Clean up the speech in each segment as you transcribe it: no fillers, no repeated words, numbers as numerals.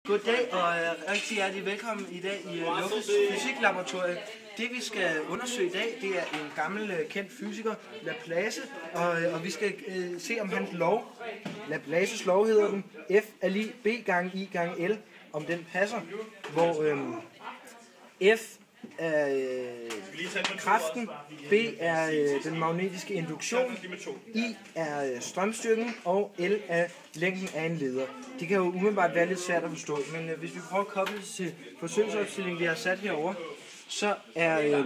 Goddag og rigtig hjertelig velkommen i dag i Lukkes Fysiklaboratoriet. Det vi skal undersøge i dag, det er en gammel kendt fysiker, Laplace, og vi skal se om hans lov, Laplaces lov hedder den, F er lig B gange I gange L, om den passer, hvor F er kraften, B er den magnetiske induktion, I er strømstyrken og L er længden af en leder. Det kan jo umiddelbart være lidt svært at forstå, men hvis vi prøver at koble det til forsøgsopstillingen, vi har sat herover, så er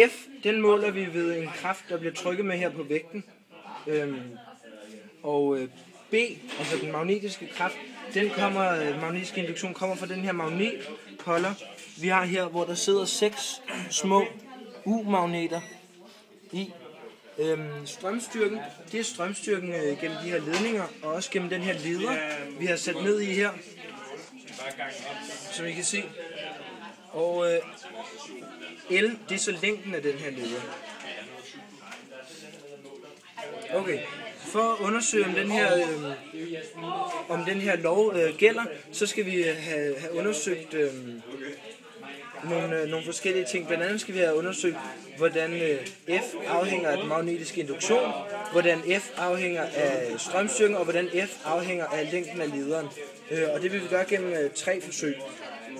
F, den måler vi ved en kraft, der bliver trykket med her på vægten, og B, altså den magnetiske kraft, magnetiske induktion kommer fra den her magnetholder, vi har her, hvor der sidder 6 små U-magneter i. Strømstyrken, det er strømstyrken gennem de her ledninger, og også gennem den her leder, vi har sat ned i her, som I kan se. Og L, det er så længden af den her leder. Okay, for at undersøge om den her lov gælder, så skal vi have undersøgt nogle forskellige ting. Blandt andet skal vi have undersøgt, hvordan F afhænger af den magnetiske induktion, hvordan F afhænger af strømstyrken, og hvordan F afhænger af længden af lederen. Og det vil vi gøre gennem 3 forsøg.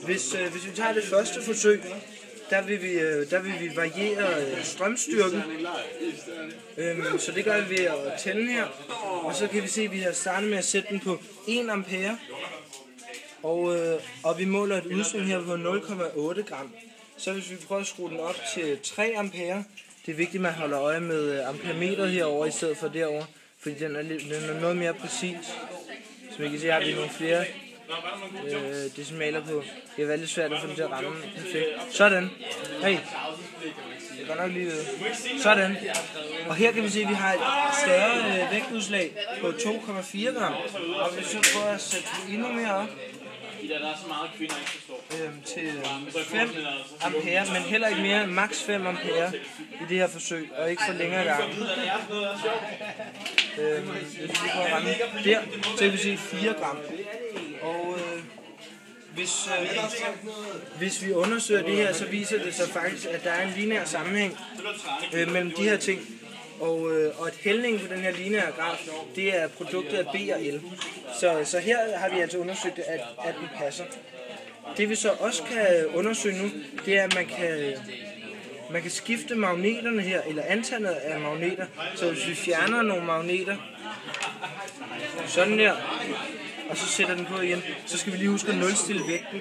Hvis vi tager det første forsøg, der vil vi variere strømstyrken. Så det gør vi ved at tænde her. Og så kan vi se, at vi har startet med at sætte den på 1 ampere. Og vi måler et udsving her på 0,8 gram. Så hvis vi prøver at skrue den op til 3 ampere, det er vigtigt, at man holder øje med amperemeteret herover i stedet for derovre, fordi den er noget mere præcis. Som I kan se, har vi nogle flere decimaler på. Det er veldig svært at få den til at ramme perfekt. Sådan. Hey. Det går nok lige ved. Sådan. Og her kan vi se, at vi har et større vægtudslag på 2,4 gram. Og hvis vi prøver at sætte det endnu mere op, til 5 ampere, men heller ikke mere end maks 5 ampere i det her forsøg, og ikke for længere gang. Hvis vi prøver at ramme der, så kan vi se 4 gram. Og hvis vi undersøger det her, så viser det sig faktisk, at der er en lineær sammenhæng mellem de her ting. Og et hældning på den her lineære graf, det er produktet af B og L. Så her har vi altså undersøgt, at den passer. Det vi så også kan undersøge nu, det er, at man kan skifte magneterne her, eller antallet af magneter. Så hvis vi fjerner nogle magneter, sådan der, og så sætter den på igen, så skal vi lige huske at nulstille vægten.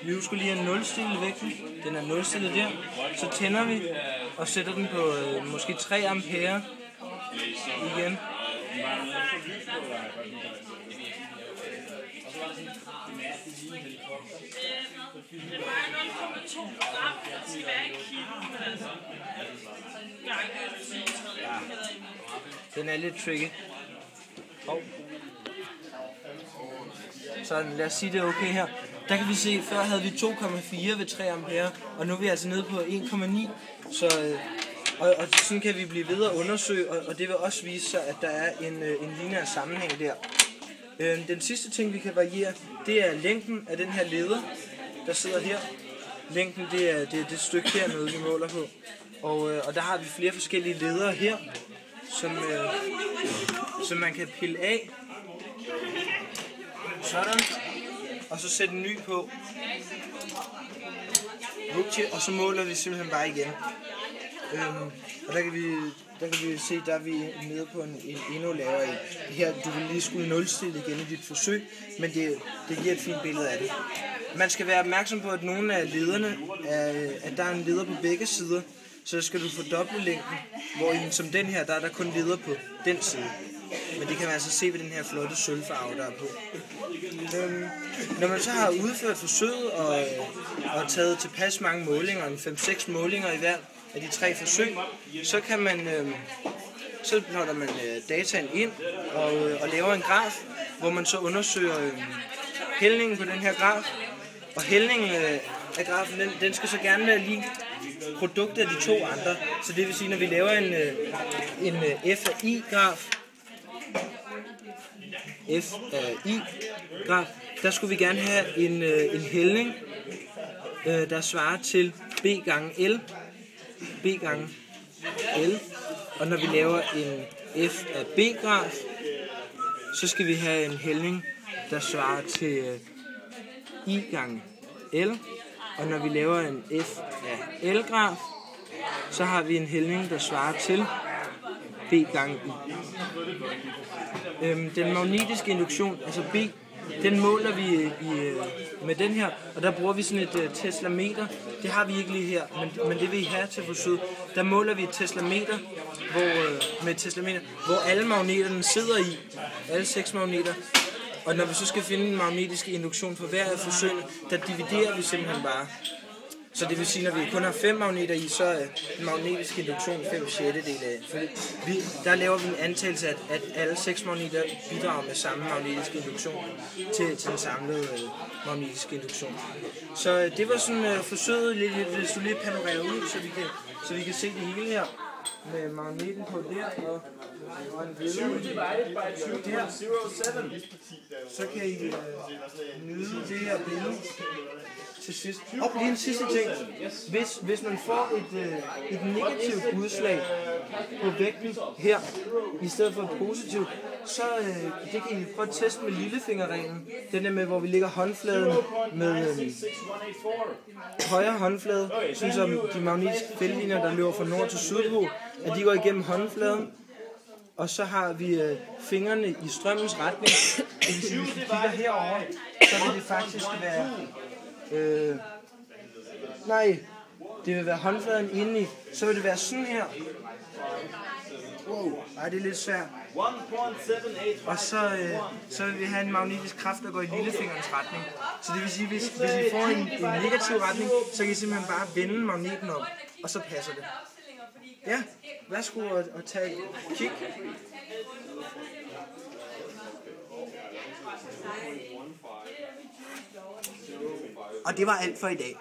Vi husker lige at nulstille vægten. Den er nulstillet der. Så tænder vi og sætter den på måske 3 ampere igen. Den er lidt tricky. Sådan, lad os sige det er okay her. Der kan vi se, før havde vi 2,4 ved 3 ampere, og nu er vi altså nede på 1,9. Så og sådan kan vi blive ved at undersøge, og det vil også vise sig, at der er en lineær sammenhæng der. Den sidste ting, vi kan variere, det er længden af den her leder, der sidder her. Længden, det er det stykke hernede, vi måler på. Og der har vi flere forskellige ledere her, som man kan pille af. Sådan. Og så sætte en ny på. Og så måler vi simpelthen bare igen. Og der kan vi se, der er vi nede på en endnu lavere en. Her, du vil lige skulle nulstille igen i dit forsøg, men det giver et fint billede af det. Man skal være opmærksom på, at nogle af lederne, at der er en leder på begge sider, så skal du fordoble længden, hvor som den her, der er der kun leder på den side. Men det kan man altså se ved den her flotte sølvfarve, der er på. Når man så har udført forsøget og taget tilpas mange målinger, 5-6 målinger i hver af de 3 forsøg, så kan man så pløjer man dataen ind og laver en graf, hvor man så undersøger hældningen på den her graf. Og hældningen af grafen, den skal så gerne være lige produkt af de to andre. Så det vil sige, når vi laver en F af I-graf, der skulle vi gerne have en hældning, der svarer til B gange L. Og når vi laver en F af B-graf, så skal vi have en hældning, der svarer til I gange L. Og når vi laver en F af L-graf, så har vi en hældning, der svarer til B gange I. Den magnetiske induktion, altså B, den måler vi med den her, og der bruger vi sådan et teslameter. Det har vi ikke lige her, men det vil I have til forsøget. Der måler vi et teslameter, hvor alle magneterne sidder i, alle 6 magneter. Og når vi så skal finde en magnetisk induktion for hver af forsøgene, der dividerer vi simpelthen bare. Så det vil sige, når vi kun har 5 magneter i, så er en magnetisk induktion 5/6 af. Fordi der laver vi en antagelse, at alle 6 magneter bidrager med samme magnetiske induktion til den samlede magnetiske induktion. Så det var sådan forsøget lidt, hvis du lige panorerer ud, så vi kan se det hele her. Med magneten på der og en billede der. Så kan I nyde det her billede til sidst. Og lige en sidste ting. Hvis man får et negativt udslag på vægten her, i stedet for et positivt, så det kan I prøve at teste med lillefingerreglen. Den der med, hvor vi lægger håndfladen med højre håndflade, sådan som de magnetiske feltlinjer, der løber fra nord til sydpol, at de går igennem håndfladen. Og så har vi fingrene i strømmens retning. Det vil sige, hvis vi kigger herover, så vil det faktisk være... det vil være håndfladen indeni. Så vil det være sådan her. Wow, det er lidt svært. Og så vil vi have en magnetisk kraft, der går i lillefingerens retning. Så det vil sige, hvis I får en negativ retning, så kan I simpelthen bare vende magneten om, og så passer det. Ja, værsgo og tage et kig. Og det var alt for i dag.